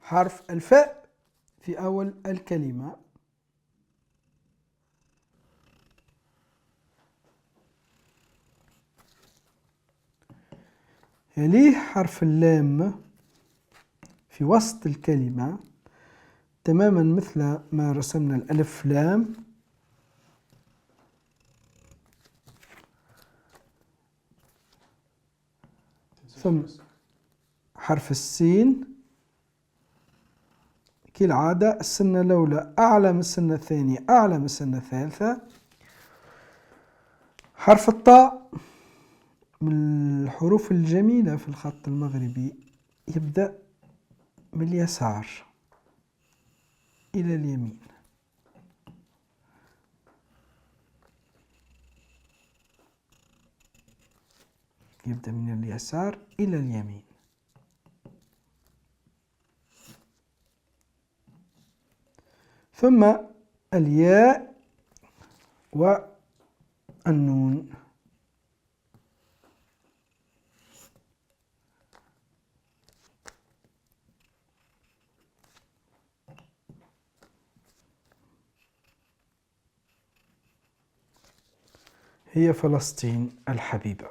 حرف الفاء في أول الكلمة. يليه حرف اللام في وسط الكلمة تماما مثل ما رسمنا الألف لام. ثم حرف السين كالعادة السنة الأولى أعلى من السنة الثانية أعلى من السنة الثالثة. حرف الطاء من الحروف الجميلة في الخط المغربي، يبدأ من اليسار إلى اليمين. يبدأ من اليسار إلى اليمين. ثم الياء والنون. هي فلسطين الحبيبة.